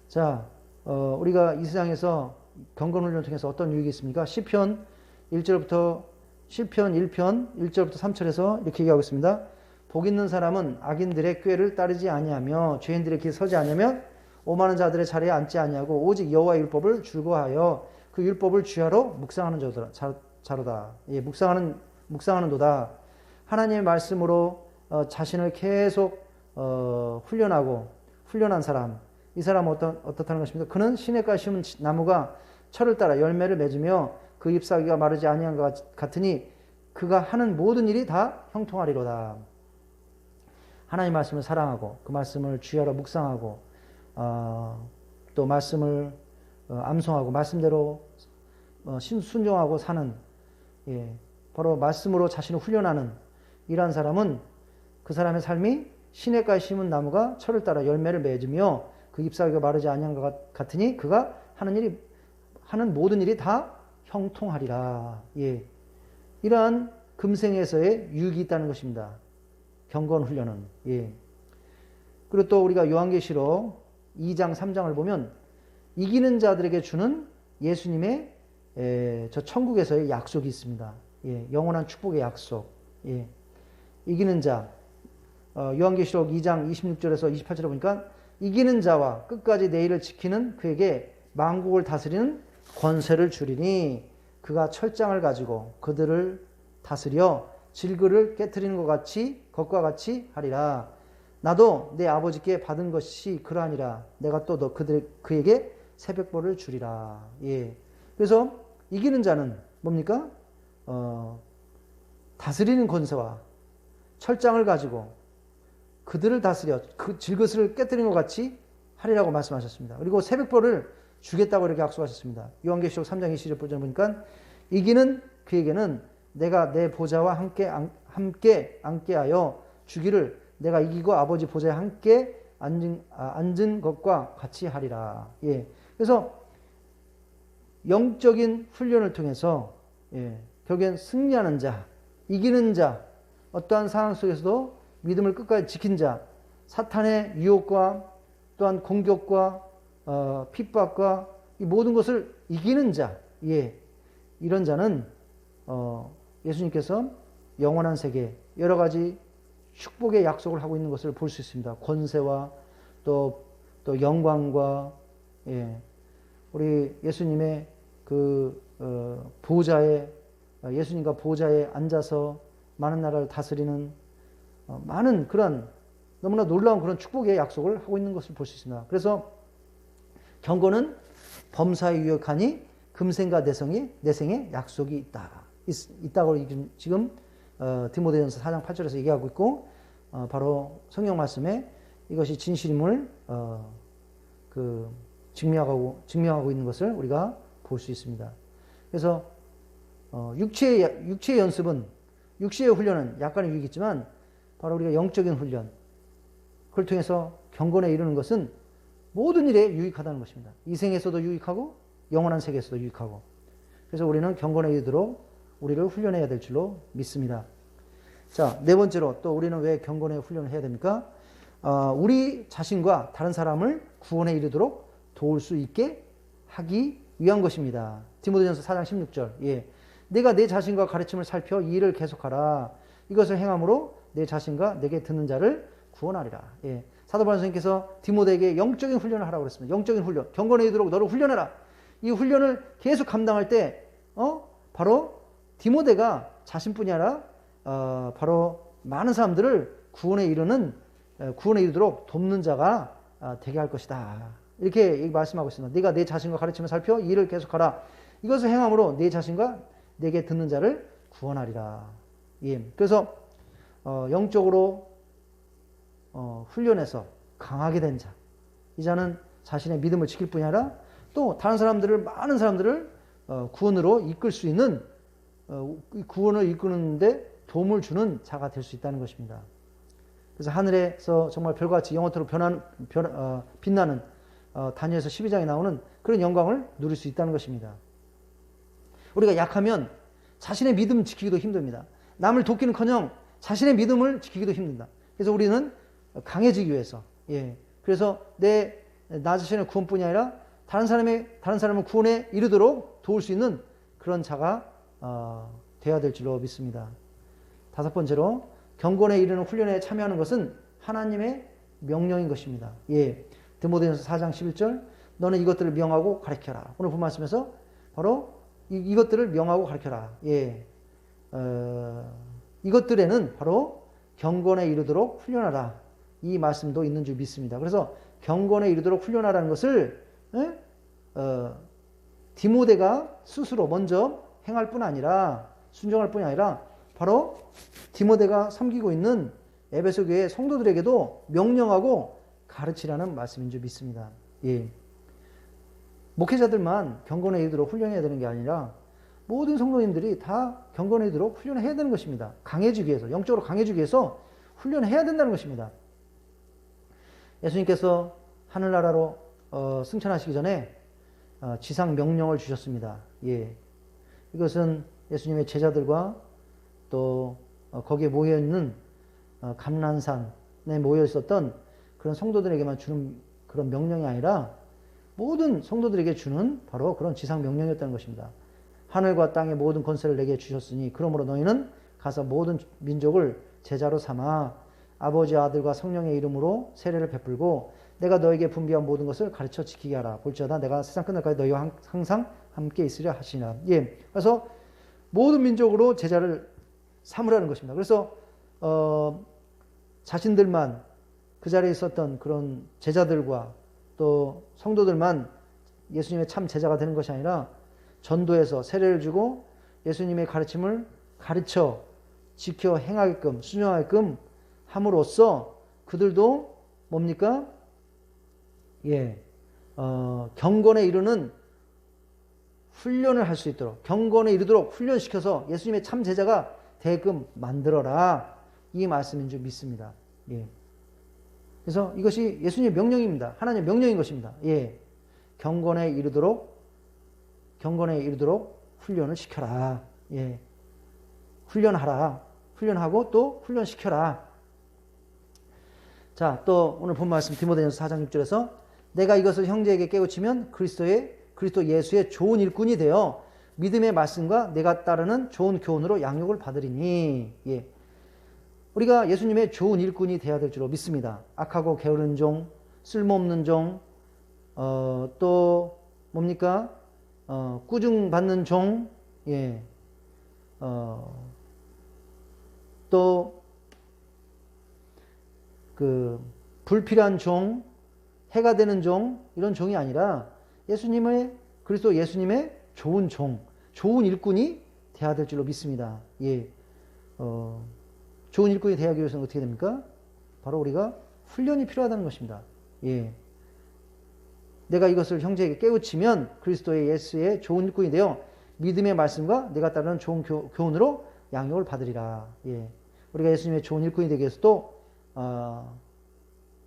자, 우리가 이 세상에서 경건 훈련을 통해서 어떤 유익이 있습니까? 시편 1편 1절부터 3절에서 이렇게 얘기하고 있습니다. 복 있는 사람은 악인들의 꾀를 따르지 아니하며 죄인들의 길에 서지 아니하며 오만한 자들의 자리에 앉지 아니하고 오직 여호와의 율법을 즐거워하여 그 율법을 주야로 묵상하는 자로다. 예, 묵상하는도다. 하나님의 말씀으로 자신을 계속 훈련한 사람, 이 사람은 어떻다는 것입니까? 그는 시냇가에 심은 나무가 철을 따라 열매를 맺으며 그 잎사귀가 마르지 아니한 것 같으니 그가 하는 모든 일이 다 형통하리로다. 하나님 말씀을 사랑하고 그 말씀을 주야로 묵상하고 또 말씀을 암송하고 말씀대로 순종하고 사는, 예, 바로 말씀으로 자신을 훈련하는 이러한 사람은 그 사람의 삶이 시냇가에 심은 나무가 철을 따라 열매를 맺으며 그 잎사귀가 마르지 아니한 것 같으니 그가 하는 모든 일이 다 형통하리라. 예, 이러한 금생에서의 유익이 있다는 것입니다. 경건 훈련은. 예. 그리고 또 우리가 요한계시록 2장 3장을 보면 이기는 자들에게 주는 예수님의 저 천국에서의 약속이 있습니다. 예, 영원한 축복의 약속. 예. 이기는 자, 요한계시록 2장 26절에서 28절에 보니까 이기는 자와 끝까지 내 일을 지키는 그에게 만국을 다스리는 권세를 주리니 그가 철장을 가지고 그들을 다스려 질그를 깨트리는 것과 같이 하리라. 나도 내 아버지께 받은 것이 그러하니라. 내가 또 그에게 새벽벌을 주리라. 예. 그래서 이기는 자는 뭡니까? 다스리는 권세와 철장을 가지고 그들을 다스려 그 질그릇을 깨뜨리는 것 같이 하리라고 말씀하셨습니다. 그리고 새벽벌을 주겠다고 이렇게 약속하셨습니다. 요한계시록 3장 20절 보니까 이기는 그에게는 내가 내 보좌와 함께 앉게하여 주기를 내가 이기고 아버지 보좌에 함께 앉은 것과 같이 하리라. 예. 그래서 영적인 훈련을 통해서, 예, 결국엔 승리하는 자, 이기는 자, 어떠한 상황 속에서도 믿음을 끝까지 지킨 자, 사탄의 유혹과 또한 공격과 핍박과 이 모든 것을 이기는 자, 예, 이런 자는 예수님께서 영원한 세계 여러 가지 축복의 약속을 하고 있는 것을 볼 수 있습니다. 권세와 또 영광과, 예, 우리 예수님의 그 예수님과 보좌에 앉아서 많은 나라를 다스리는 많은 그런 너무나 놀라운 그런 축복의 약속을 하고 있는 것을 볼 수 있습니다. 그래서 경건은 범사에 유익하니 금생과 내생에 약속이 있다고 지금 디모데전서 4장 8절에서 얘기하고 있고, 바로 성경 말씀에 이것이 진실임을 증명하고 있는 것을 우리가 볼 수 있습니다. 그래서 육체의 연습은, 육체의 훈련은 약간의 유익이 있지만 바로 우리가 영적인 훈련, 그걸 통해서 경건에 이르는 것은 모든 일에 유익하다는 것입니다. 이 생에서도 유익하고 영원한 세계에서도 유익하고. 그래서 우리는 경건에 이르도록 우리를 훈련해야 될 줄로 믿습니다. 자, 네 번째로 또 우리는 왜 경건의 훈련을 해야 됩니까? 우리 자신과 다른 사람을 구원에 이르도록 도울 수 있게 하기 위한 것입니다. 디모데전서 4장 16절. 예. 내가 내 자신과 가르침을 살펴 이 일을 계속하라. 이것을 행함으로 내 자신과 내게 듣는 자를 구원하리라. 예. 사도 바울 선생님께서 디모데에게 영적인 훈련을 하라고 그랬습니다. 영적인 훈련. 경건에 이르도록 너를 훈련해라. 이 훈련을 계속 감당할 때 바로 디모데가 자신뿐이 아니라 바로 많은 사람들을 구원에 이르도록 돕는 자가 되게 할 것이다. 이렇게 말씀하고 있습니다. 네가 내 자신과 가르침을 살펴 이 일을 계속하라. 이것을 행함으로 내 자신과 내게 듣는 자를 구원하리라. 예. 그래서 영적으로 훈련해서 강하게 된 자. 이 자는 자신의 믿음을 지킬 뿐이 아니라 또 다른 사람들을, 많은 사람들을 구원으로 이끌 수 있는, 구원을 이끄는데 도움을 주는 자가 될 수 있다는 것입니다. 그래서 하늘에서 정말 별같이 영원토록 빛나는 다니엘서 12장에 나오는 그런 영광을 누릴 수 있다는 것입니다. 우리가 약하면 자신의 믿음 지키기도 힘듭니다. 남을 돕기는커녕 자신의 믿음을 지키기도 힘든다. 그래서 우리는 강해지기 위해서, 예. 그래서 나 자신의 구원뿐이 아니라 다른 사람을 구원에 이르도록 도울 수 있는 그런 자가 되어야 될 줄로 믿습니다. 다섯 번째로 경건에 이르는 훈련에 참여하는 것은 하나님의 명령인 것입니다. 예. 디모데전서 4장 11절 너는 이것들을 명하고 가르쳐라. 오늘 본 말씀에서 바로 이것들을 명하고 가르쳐라. 예. 이것들에는 바로 경건에 이르도록 훈련하라. 이 말씀도 있는 줄 믿습니다. 그래서 경건에 이르도록 훈련하라는 것을 디모데가 스스로 먼저 행할 뿐 아니라, 순종할 뿐이 아니라 바로 디모데가 섬기고 있는 에베소 교회 성도들에게도 명령하고 가르치라는 말씀인 줄 믿습니다. 예. 목회자들만 경건에 이르도록 훈련해야 되는 게 아니라 모든 성도님들이 다 경건에 이르도록 훈련해야 되는 것입니다. 강해지기 위해서, 영적으로 강해지기 위해서 훈련해야 된다는 것입니다. 예수님께서 하늘나라로 승천하시기 전에 지상 명령을 주셨습니다. 예. 이것은 예수님의 제자들과 또 거기에 모여있는 감난산에 모여 있었던 그런 성도들에게만 주는 그런 명령이 아니라 모든 성도들에게 주는 바로 그런 지상 명령이었다는 것입니다. 하늘과 땅의 모든 권세를 내게 주셨으니 그러므로 너희는 가서 모든 민족을 제자로 삼아 아버지, 아들과 성령의 이름으로 세례를 베풀고 내가 너에게 분비한 모든 것을 가르쳐 지키게 하라. 볼지어다 내가 세상 끝날까지 너희와 항상 함께 있으려 하시니라. 예. 그래서 모든 민족으로 제자를 삼으라는 것입니다. 그래서 자신들만 그 자리에 있었던 그런 제자들과 또 성도들만 예수님의 참 제자가 되는 것이 아니라 전도해서 세례를 주고 예수님의 가르침을 가르쳐 지켜 행하게끔, 순종하게끔 함으로써 그들도 뭡니까? 예, 경건에 이르는 훈련을 할 수 있도록, 경건에 이르도록 훈련시켜서 예수님의 참 제자가 되게끔 만들어라. 이 말씀인 줄 믿습니다. 예. 그래서 이것이 예수님의 명령입니다. 하나님의 명령인 것입니다. 예. 경건에 이르도록 훈련을 시켜라. 예. 훈련하라. 훈련하고 또 훈련시켜라. 자, 또 오늘 본 말씀 디모데전서 4장 6절에서 내가 이것을 형제에게 깨우치면 그리스도 예수의 좋은 일꾼이 되어 믿음의 말씀과 내가 따르는 좋은 교훈으로 양육을 받으리니. 예. 우리가 예수님의 좋은 일꾼이 되어야 될 줄로 믿습니다. 악하고 게으른 종, 쓸모없는 종, 또 뭡니까? 꾸중받는 종, 예. 또 그 불필요한 종, 해가 되는 종, 이런 종이 아니라 그리스도 예수님의 좋은 종, 좋은 일꾼이 되어야 될 줄로 믿습니다. 예. 좋은 일꾼이 되기 위해서는 어떻게 됩니까? 바로 우리가 훈련이 필요하다는 것입니다. 예. 내가 이것을 형제에게 깨우치면 그리스도의 예수의 좋은 일꾼이 되어 믿음의 말씀과 내가 따르는 좋은 교훈으로 양육을 받으리라. 예. 우리가 예수님의 좋은 일꾼이 되기 위해서도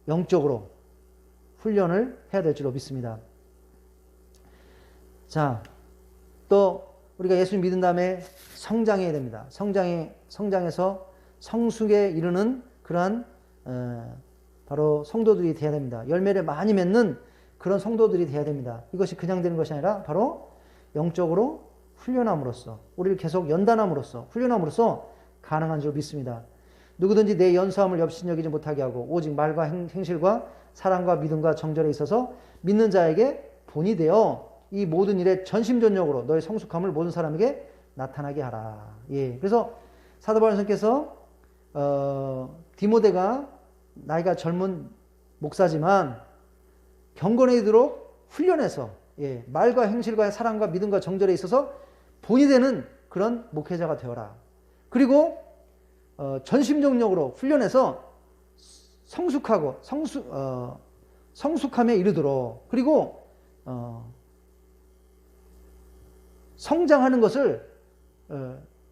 영적으로 훈련을 해야 될 줄로 믿습니다. 자, 또 우리가 예수님 믿은 다음에 성장해야 됩니다. 성장해서 성숙에 이르는 그러한 바로 성도들이 되어야 됩니다. 열매를 많이 맺는 그런 성도들이 되어야 됩니다. 이것이 그냥 되는 것이 아니라 바로 영적으로 훈련함으로써, 우리를 계속 연단함으로써, 훈련함으로써 가능한 줄 믿습니다. 누구든지 내 연수함을 엽신여기지 못하게 하고 오직 말과 행실과 사랑과 믿음과 정절에 있어서 믿는 자에게 본이 되어 이 모든 일에 전심전력으로 너의 성숙함을 모든 사람에게 나타나게 하라. 예. 그래서 사도 바울께서 디모데가 나이가 젊은 목사지만 경건에 이르도록 훈련해서 예, 말과 행실과 사랑과 믿음과 정절에 있어서 본이 되는 그런 목회자가 되어라. 그리고 전심전력으로 훈련해서 성숙함에 이르도록, 그리고 성장하는 것을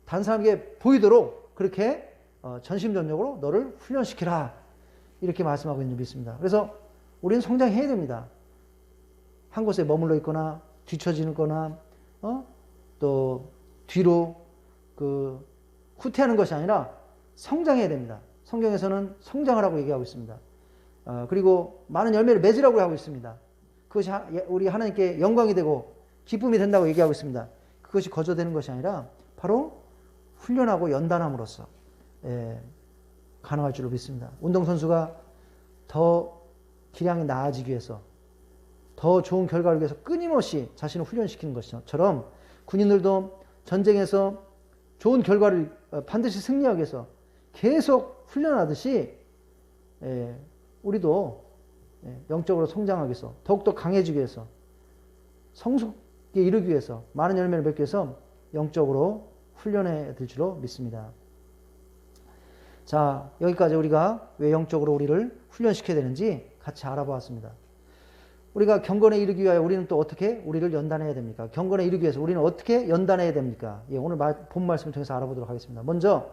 다른 사람에게 보이도록 그렇게 전심전력으로 너를 훈련시키라. 이렇게 말씀하고 있는 줄 믿습니다. 그래서 우리는 성장해야 됩니다. 한 곳에 머물러 있거나 뒤처지거나 또 뒤로 후퇴하는 것이 아니라 성장해야 됩니다. 성경에서는 성장을 하고 얘기하고 있습니다. 그리고 많은 열매를 맺으라고 하고 있습니다. 그것이 우리 하나님께 영광이 되고 기쁨이 된다고 얘기하고 있습니다. 그것이 거저되는 것이 아니라 바로 훈련하고 연단함으로써 가능할 줄로 믿습니다. 운동선수가 더 기량이 나아지기 위해서, 더 좋은 결과를 위해서 끊임없이 자신을 훈련시키는 것처럼 군인들도 전쟁에서 좋은 결과를 반드시 승리하기 위해서 계속 훈련하듯이 우리도 영적으로 성장하기 위해서, 더욱더 강해지기 위해서, 성숙에 이르기 위해서, 많은 열매를 맺기 위해서 영적으로 훈련해야 될 줄로 믿습니다. 자, 여기까지 우리가 왜 영적으로 우리를 훈련시켜야 되는지 같이 알아보았습니다. 우리가 경건에 이르기 위하여 우리는 또 어떻게 우리를 연단해야 됩니까? 경건에 이르기 위해서 우리는 어떻게 연단해야 됩니까? 예, 오늘 본 말씀을 통해서 알아보도록 하겠습니다. 먼저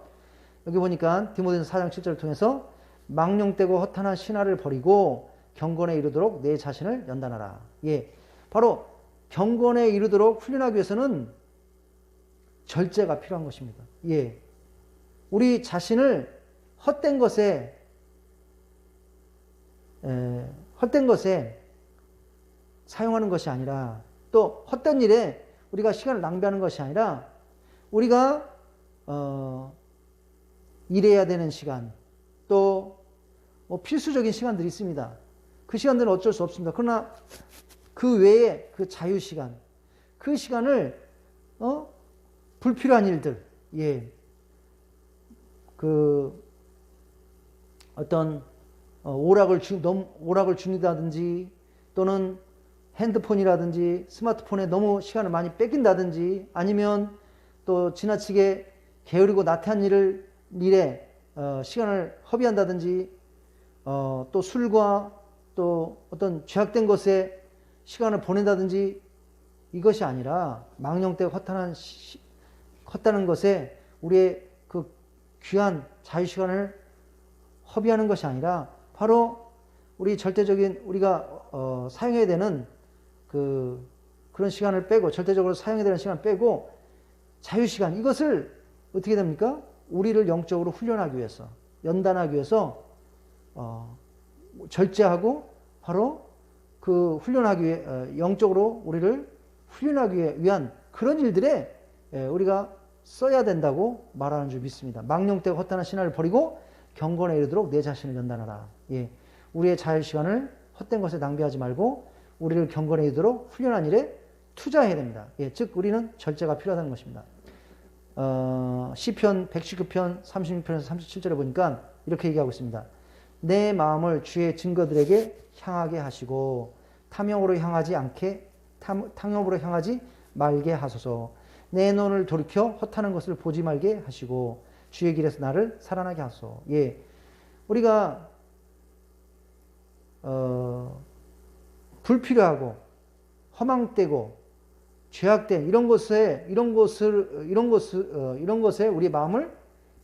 여기 보니까 디모데전서 4장 7절을 통해서 망령되고 허탄한 신화를 버리고 경건에 이르도록 내 자신을 연단하라. 예, 바로 경건에 이르도록 훈련하기 위해서는 절제가 필요한 것입니다. 예, 우리 자신을 헛된 것에 사용하는 것이 아니라, 또 헛된 일에 우리가 시간을 낭비하는 것이 아니라, 우리가 일해야 되는 시간, 또 필수적인 시간들이 있습니다. 그 시간들은 어쩔 수 없습니다. 그러나 그 외에 그 자유 시간, 그 시간을 불필요한 일들, 예, 어떤 오락을 준다든지, 또는 핸드폰이라든지 스마트폰에 너무 시간을 많이 뺏긴다든지, 아니면 또 지나치게 게으르고 나태한 일에 시간을 허비한다든지, 또 술과 또 어떤 죄악된 것에 시간을 보낸다든지, 이것이 아니라 망령되고 헛다는 것에 우리의 그 귀한 자유 시간을 허비하는 것이 아니라, 바로 우리 절대적인 우리가 사용해야 되는 그런 시간을 빼고, 절대적으로 사용해야 되는 시간을 빼고 자유 시간, 이것을 어떻게 됩니까? 우리를 영적으로 훈련하기 위해서, 연단하기 위해서 절제하고, 바로 그 훈련하기 위해 영적으로 우리를 훈련하기 위한 그런 일들에 우리가 써야 된다고 말하는 줄 믿습니다. 망령되고 헛다한 신화를 버리고 경건에 이르도록 내 자신을 연단하라. 예, 우리의 자유 시간을 헛된 것에 낭비하지 말고 우리를 경건에 이르도록 훈련한 일에 투자해야 됩니다. 예, 즉 우리는 절제가 필요하다는 것입니다. 시편 119편 36편에서 37절에 보니까 이렇게 얘기하고 있습니다. 내 마음을 주의 증거들에게 향하게 하시고 탐욕으로 향하지 말게 하소서. 내 눈을 돌이켜 헛하는 것을 보지 말게 하시고 주의 길에서 나를 살아나게 하소서. 예, 우리가 불필요하고 허망되고 죄악된 이런 것에 우리 마음을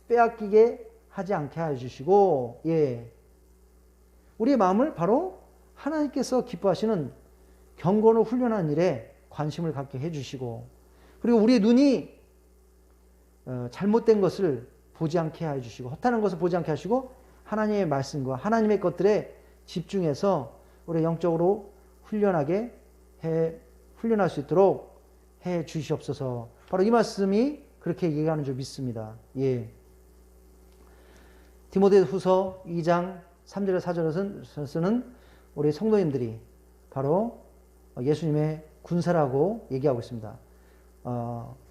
빼앗기게 하지 않게 해 주시고, 예, 우리의 마음을 바로 하나님께서 기뻐하시는 경건을 훈련하는 일에 관심을 갖게 해주시고, 그리고 우리의 눈이 잘못된 것을 보지 않게 해주시고, 허탄한 것을 보지 않게 하시고, 하나님의 말씀과 하나님의 것들에 집중해서 우리 영적으로 훈련할 수 있도록 해 주시옵소서. 바로 이 말씀이 그렇게 얘기하는 줄 믿습니다. 예. 디모데후서 2장 3절에 4절에서는 우리 성도님들이 바로 예수님의 군사라고 얘기하고 있습니다.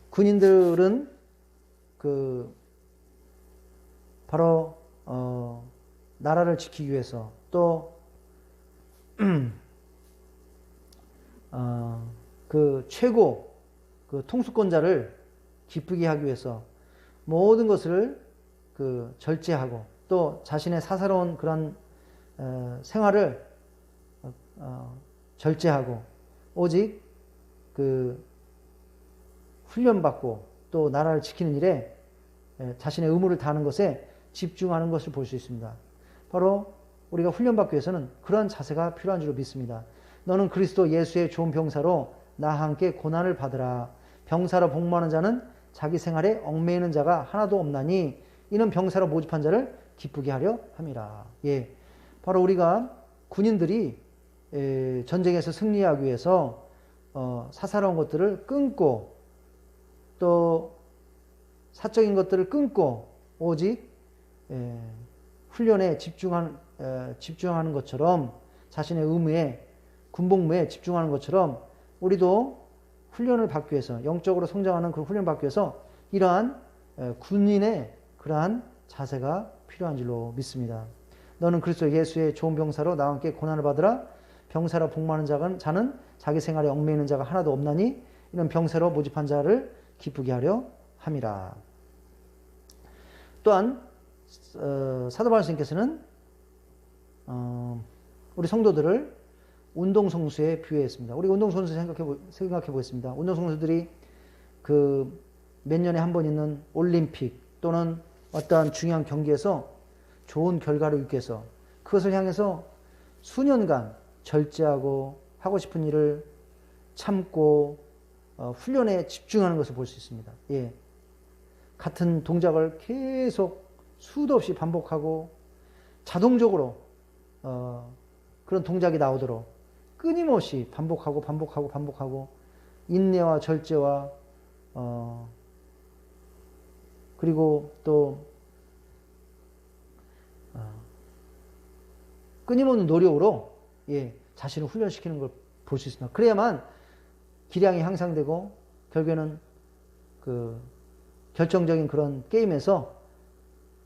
군인들은 바로 나라를 지키기 위해서 또 최고 통수권자를 기쁘게 하기 위해서 모든 것을 절제하고 또 자신의 사사로운 그런 생활을 절제하고 오직 훈련받고 또 나라를 지키는 일에 자신의 의무를 다하는 것에 집중하는 것을 볼 수 있습니다. 바로 우리가 훈련받기 위해서는 그러한 자세가 필요한 줄 믿습니다. 너는 그리스도 예수의 좋은 병사로 나와 함께 고난을 받으라. 병사로 복무하는 자는 자기 생활에 얽매이는 자가 하나도 없나니 이는 병사로 모집한 자를 기쁘게 하려 함이라. 예, 바로 우리가 군인들이 전쟁에서 승리하기 위해서 사사로운 것들을 끊고 또 사적인 것들을 끊고 오직 훈련에 집중하는 것처럼 자신의 의무에 군복무에 집중하는 것처럼 우리도 훈련을 받기 위해서 영적으로 성장하는 그 훈련을 받기 위해서 이러한 군인의 그러한 자세가 필요한 줄로 믿습니다. 너는 그리스도 예수의 좋은 병사로 나와 함께 고난을 받으라. 병사로 복무하는 자는 자기 생활에 얽매이는 자가 하나도 없나니 이는 병사로 모집한 자를 기쁘게 하려 함이라. 또한 사도 바울님께서는 우리 성도들을 운동선수에 비유했습니다. 우리 운동선수 생각해 보겠습니다. 운동선수들이 몇 년에 한 번 있는 올림픽 또는 어떠한 중요한 경기에서 좋은 결과를 얻기 위해서 그것을 향해서 수년간 절제하고 하고 싶은 일을 참고 훈련에 집중하는 것을 볼 수 있습니다. 예. 같은 동작을 계속 수도 없이 반복하고 자동적으로 그런 동작이 나오도록 끊임없이 반복하고 인내와 절제와 그리고 또 끊임없는 노력으로 자신을 훈련시키는 걸 볼 수 있습니다. 그래야만 기량이 향상되고 결국에는 결정적인 그런 게임에서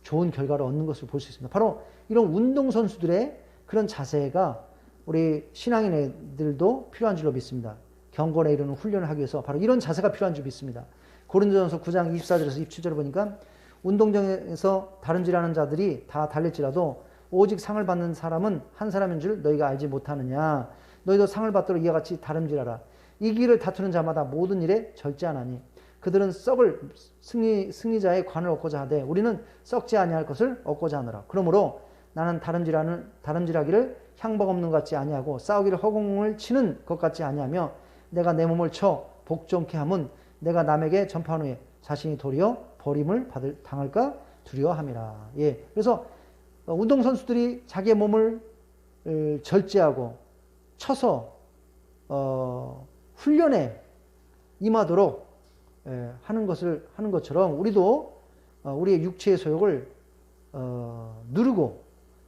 좋은 결과를 얻는 것을 볼 수 있습니다. 바로 이런 운동선수들의 그런 자세가 우리 신앙인들도 필요한 줄로 믿습니다. 경건에 이르는 훈련을 하기 위해서 바로 이런 자세가 필요한 줄 믿습니다. 고린도전서 9장 24절에서 27절을 보니까 운동장에서 다름질하는 자들이 다 달릴지라도 오직 상을 받는 사람은 한 사람인 줄 너희가 알지 못하느냐. 너희도 상을 받도록 이와 같이 다름질하라. 이기를 다투는 자마다 모든 일에 절제하나니 그들은 썩을 승리자의 관을 얻고자 하되 우리는 썩지 아니할 것을 얻고자 하노라. 그러므로 나는 다름질하기를 향복 없는 것 같지 아니하고 싸우기를 허공을 치는 것 같지 아니하며 내가 내 몸을 쳐 복종케 함은 내가 남에게 전파한 후에 자신이 도리어 버림을 당할까 두려워함이라. 예. 그래서 운동선수들이 자기의 몸을 절제하고 쳐서 훈련에 임하도록 하는 것처럼 우리도 우리의 육체의 소욕을 누르고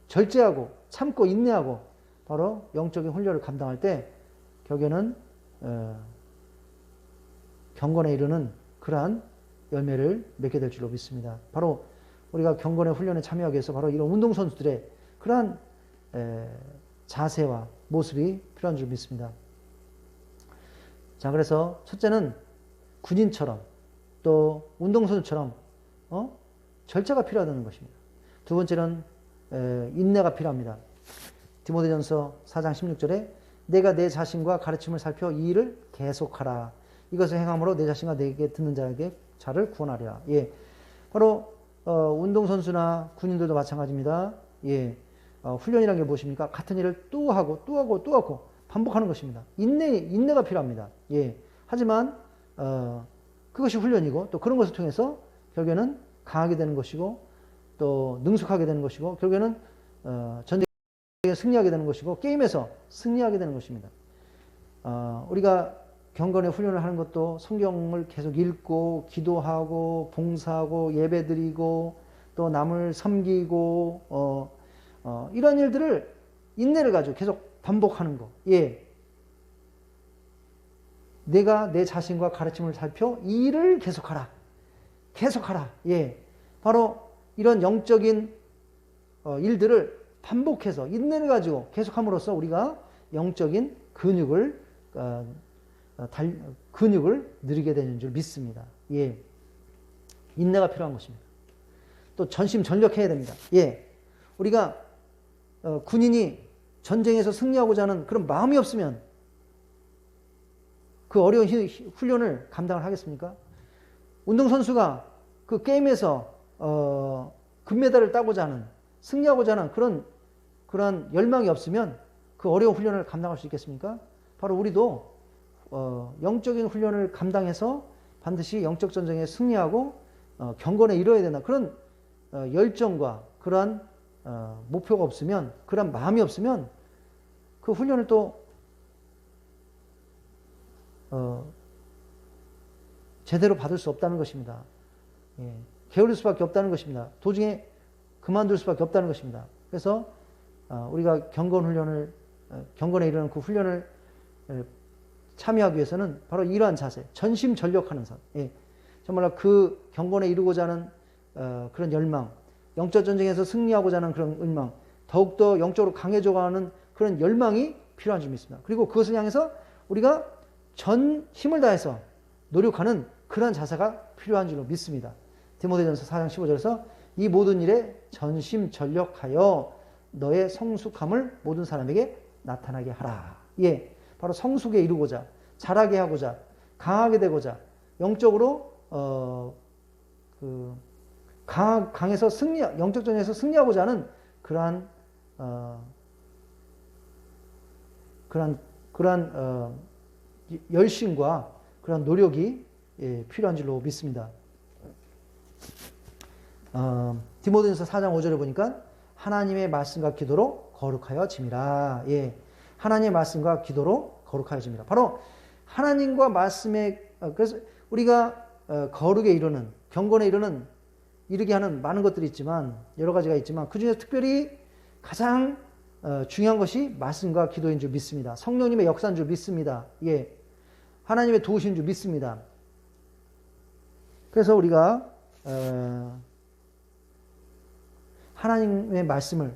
절제하고 참고 인내하고 바로 영적인 훈련을 감당할 때 결국에는 경건에 이르는 그러한 열매를 맺게 될 줄로 믿습니다. 바로 우리가 경건의 훈련에 참여하기 위해서 바로 이런 운동선수들의 그러한 자세와 모습이 필요한 줄 믿습니다. 자, 그래서 첫째는 군인처럼 또 운동선수처럼 절제가 필요하다는 것입니다. 두 번째는 인내가 필요합니다. 디모데전서 4장 16절에 내가 내 자신과 가르침을 살펴 이 일을 계속하라. 이것을 행함으로 내 자신과 내게 듣는 자를 구원하리라. 예, 바로 운동선수나 군인들도 마찬가지입니다. 예, 훈련이라는 게 무엇입니까? 같은 일을 또 하고 또 하고 또 하고 반복하는 것입니다. 인내가 필요합니다. 예. 하지만 그것이 훈련이고 또 그런 것을 통해서 결국에는 강하게 되는 것이고 또 능숙하게 되는 것이고 결국에는 전쟁에 승리하게 되는 것이고 게임에서 승리하게 되는 것입니다. 우리가 경건의 훈련을 하는 것도 성경을 계속 읽고 기도하고 봉사하고 예배드리고 또 남을 섬기고 이런 일들을 인내를 가지고 계속 반복하는 거. 예. 내가 내 자신과 가르침을 살펴 이 일을 계속하라. 계속하라. 예. 바로 이런 영적인 일들을 반복해서 인내를 가지고 계속함으로써 우리가 영적인 근육을 누리게 되는 줄 믿습니다. 예. 인내가 필요한 것입니다. 또 전심전력해야 됩니다. 예. 우리가 군인이 전쟁에서 승리하고자 하는 그런 마음이 없으면 그 어려운 훈련을 감당을 하겠습니까? 운동선수가 그 게임에서 금메달을 따고자 하는 승리하고자 하는 그런 열망이 없으면 그 어려운 훈련을 감당할 수 있겠습니까? 바로 우리도 영적인 훈련을 감당해서 반드시 영적 전쟁에 승리하고 경건에 이뤄야 된다. 그런 열정과 그러한 목표가 없으면, 그런 마음이 없으면 그 훈련을 또 제대로 받을 수 없다는 것입니다. 예, 게을릴 수밖에 없다는 것입니다. 도중에 그만둘 수밖에 없다는 것입니다. 그래서 우리가 경건에 이르는 그 훈련을 참여하기 위해서는 바로 이러한 자세, 전심전력하는 것. 예, 정말로 그 경건에 이루고자 하는 그런 열망, 영적 전쟁에서 승리하고자 하는 그런 열망, 더욱더 영적으로 강해져가는 그런 열망이 필요한 줄 믿습니다. 그리고 그것을 향해서 우리가 전 힘을 다해서 노력하는 그런 자세가 필요한 줄로 믿습니다. 디모데전서 4장 15절에서 이 모든 일에 전심전력하여 너의 성숙함을 모든 사람에게 나타나게 하라. 예, 바로 성숙에 이루고자, 잘하게 하고자, 강하게 되고자, 영적으로 강해서 영적 전쟁에서 승리하고자 하는 그러한 열심과 그런 노력이 필요한 줄로 믿습니다. 디모데전서 4장 5절에 보니까 하나님의 말씀과 기도로 거룩하여 짐이라. 예, 하나님의 말씀과 기도로 거룩하여 짐이라. 바로 하나님과 말씀에 그래서 우리가 거룩에 이르는, 경건에 이르게 하는 많은 것들이 있지만, 여러 가지가 있지만 그 중에서 특별히 가장 중요한 것이 말씀과 기도인 줄 믿습니다. 성령님의 역사인 줄 믿습니다. 예, 하나님의 도우신 줄 믿습니다. 그래서 우리가 하나님의 말씀을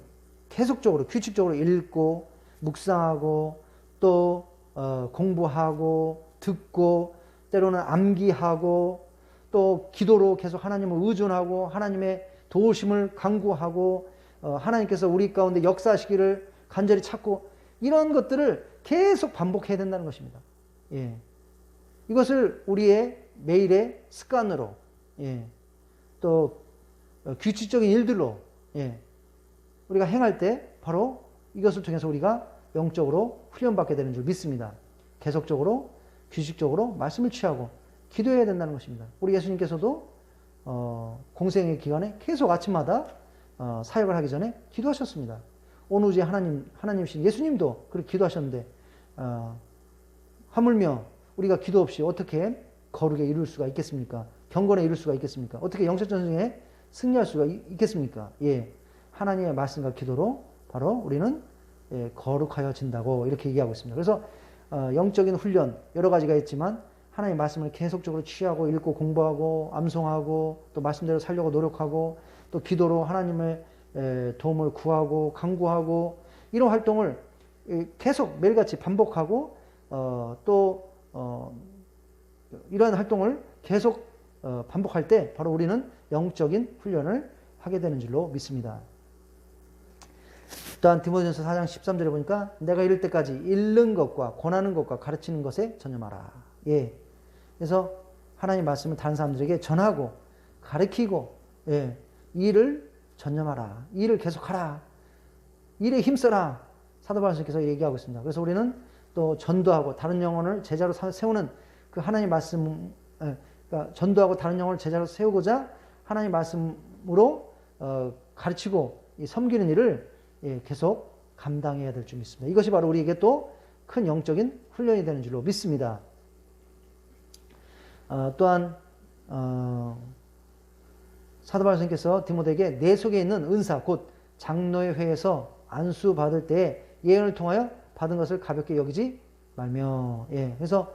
계속적으로 규칙적으로 읽고 묵상하고 또 공부하고 듣고 때로는 암기하고 또 기도로 계속 하나님을 의존하고 하나님의 도우심을 간구하고 하나님께서 우리 가운데 역사하시기를 간절히 찾고 이런 것들을 계속 반복해야 된다는 것입니다. 예. 이것을 우리의 매일의 습관으로, 예, 또 규칙적인 일들로, 예, 우리가 행할 때 바로 이것을 통해서 우리가 영적으로 훈련받게 되는 줄 믿습니다. 계속적으로 규칙적으로 말씀을 취하고 기도해야 된다는 것입니다. 우리 예수님께서도 공생의 기간에 계속 아침마다 사역을 하기 전에 기도하셨습니다. 온 우주의 하나님이신 예수님도 그렇게 기도하셨는데 하물며 우리가 기도 없이 어떻게 거룩에 이룰 수가 있겠습니까? 경건에 이룰 수가 있겠습니까? 어떻게 영적 전쟁에 승리할 수가 있겠습니까? 예, 하나님의 말씀과 기도로 바로 우리는 거룩하여진다고 이렇게 얘기하고 있습니다. 그래서 영적인 훈련 여러 가지가 있지만 하나님의 말씀을 계속적으로 취하고 읽고 공부하고 암송하고 또 말씀대로 살려고 노력하고 또 기도로 하나님의 도움을 구하고 간구하고 이런 활동을 계속 매일같이 반복하고 또 이러한 활동을 계속 반복할 때 바로 우리는 영적인 훈련을 하게 되는 줄로 믿습니다. 또한 디모데전서 4장 13절에 보니까 내가 이를 때까지 읽는 것과 권하는 것과 가르치는 것에 전념하라. 예. 그래서 하나님 말씀을 다른 사람들에게 전하고 가르치고, 예, 이 일을 전념하라. 이 일을 계속하라. 일에 힘써라. 사도 바울께서 얘기하고 있습니다. 그래서 우리는 또 전도하고 다른 영혼을 제자로 세우는 그 하나님 말씀, 그러니까 전도하고 다른 영혼을 제자로 세우고자 하나님 말씀으로 가르치고 섬기는 일을 계속 감당해야 될 줄 믿습니다. 이것이 바로 우리에게 또 큰 영적인 훈련이 되는 줄로 믿습니다. 또한 사도 바울께서 디모데에게 내 속에 있는 은사 곧 장로의 회에서 안수 받을 때 예언을 통하여 받은 것을 가볍게 여기지 말며. 그래서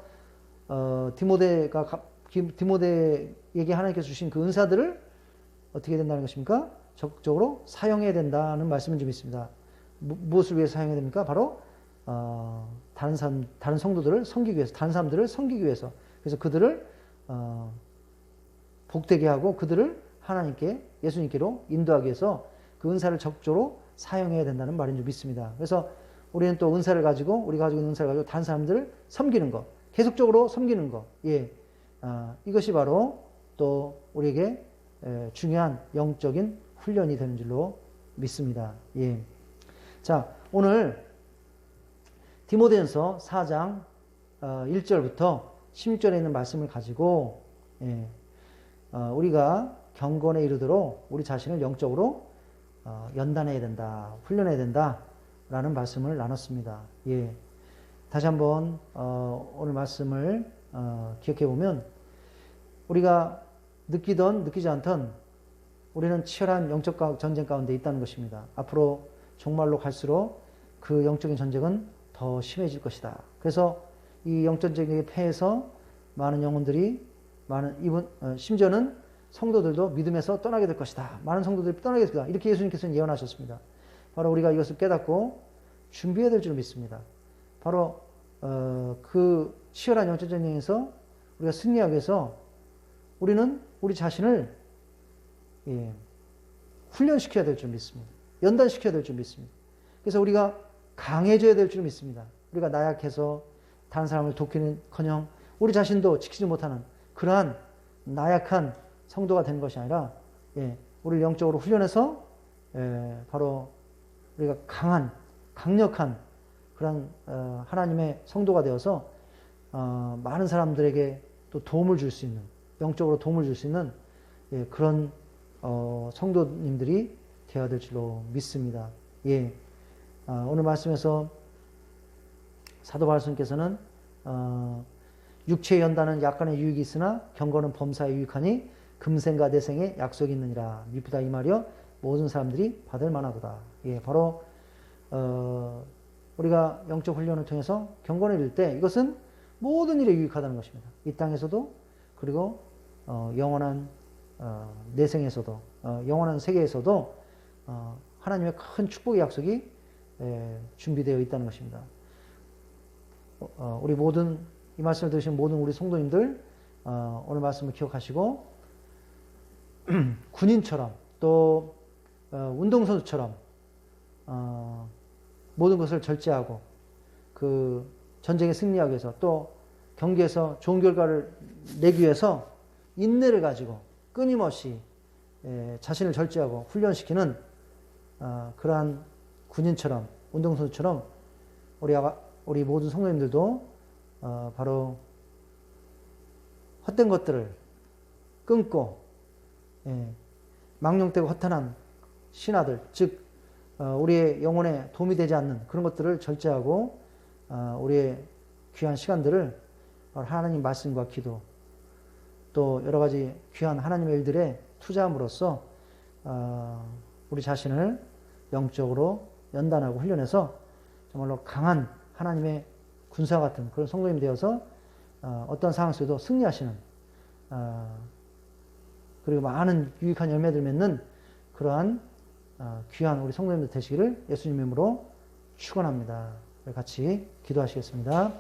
디모데에게 하나님께서 주신 그 은사들을 어떻게 된다는 것입니까? 적극적으로 사용해야 된다는 말씀을 좀 있습니다. 무엇을 위해서 사용해야 됩니까? 바로 다른 성도들을 섬기기 위해서, 다른 사람들을 섬기기 위해서. 그래서 그들을 복되게 하고 그들을 하나님께, 예수님께로 인도하기 위해서 그 은사를 적극적으로 사용해야 된다는 말인 줄 믿습니다. 그래서 우리는 또 은사를 가지고, 우리가 가지고 있는 은사를 가지고 다른 사람들을 섬기는 것, 계속적으로 섬기는 것, 이것이 바로 또 우리에게 중요한 영적인 훈련이 되는 줄로 믿습니다. 자, 오늘 디모데전서 4장 1절부터 16절에 있는 말씀을 가지고 우리가 경건에 이르도록 우리 자신을 영적으로 연단해야 된다, 훈련해야 된다라는 말씀을 나눴습니다. 다시 한번 오늘 말씀을 기억해 보면 우리가 느끼던 느끼지 않던 우리는 치열한 영적 전쟁 가운데 있다는 것입니다. 앞으로 종말로 갈수록 그 영적인 전쟁은 더 심해질 것이다. 그래서 이 영적 전쟁에 패해서 많은 영혼들이 심지어는 성도들도 믿음에서 떠나게 될 것이다. 많은 성도들이 떠나게 될 것이다. 이렇게 예수님께서는 예언하셨습니다. 바로 우리가 이것을 깨닫고 준비해야 될 줄 믿습니다. 바로 그 치열한 영적 전쟁에서 우리가 승리하기 위해서 우리는 우리 자신을 훈련시켜야 될 줄 믿습니다. 연단시켜야 될 줄 믿습니다. 그래서 우리가 강해져야 될 줄 믿습니다. 우리가 나약해서 다른 사람을 돕기는커녕 우리 자신도 지키지 못하는 그러한 나약한 성도가 되는 것이 아니라 우리를 영적으로 훈련해서 바로 우리가 강력한 그런 하나님의 성도가 되어서 많은 사람들에게 또 도움을 줄 수 있는, 영적으로 도움을 줄 수 있는 그런 성도님들이 되어야 될 줄로 믿습니다. 오늘 말씀에서 사도 바울께서는 육체의 연단은 약간의 유익이 있으나 경건은 범사에 유익하니 금생과 내생에 약속이 있느니라. 미쁘다 이 말이여 모든 사람들이 받을 만하도다. 바로 우리가 영적 훈련을 통해서 경건을 이룰 때 이것은 모든 일에 유익하다는 것입니다. 이 땅에서도 그리고 영원한 내생에서도 영원한 세계에서도 하나님의 큰 축복의 약속이 준비되어 있다는 것입니다. 우리 모든 이 말씀을 들으신 모든 우리 성도님들 오늘 말씀을 기억하시고 군인처럼 또 운동선수처럼 모든 것을 절제하고 그 전쟁에 승리하기 위해서 또 경기에서 좋은 결과를 내기 위해서 인내를 가지고 끊임없이 자신을 절제하고 훈련시키는 그러한 군인처럼 운동선수처럼 우리 모든 성도님들도 바로 헛된 것들을 끊고 망령되고 허탄한 신하들 즉 우리의 영혼에 도움이 되지 않는 그런 것들을 절제하고 우리의 귀한 시간들을 하나님 말씀과 기도 또 여러 가지 귀한 하나님의 일들에 투자함으로써 우리 자신을 영적으로 연단하고 훈련해서 정말로 강한 하나님의 군사 같은 그런 성도님 되어서 어떤 상황 속에도 승리하시는 그리고 많은 유익한 열매들 맺는 그러한 귀한 우리 성도님들 되시기를 예수님 이름으로 축원합니다. 같이 기도하시겠습니다.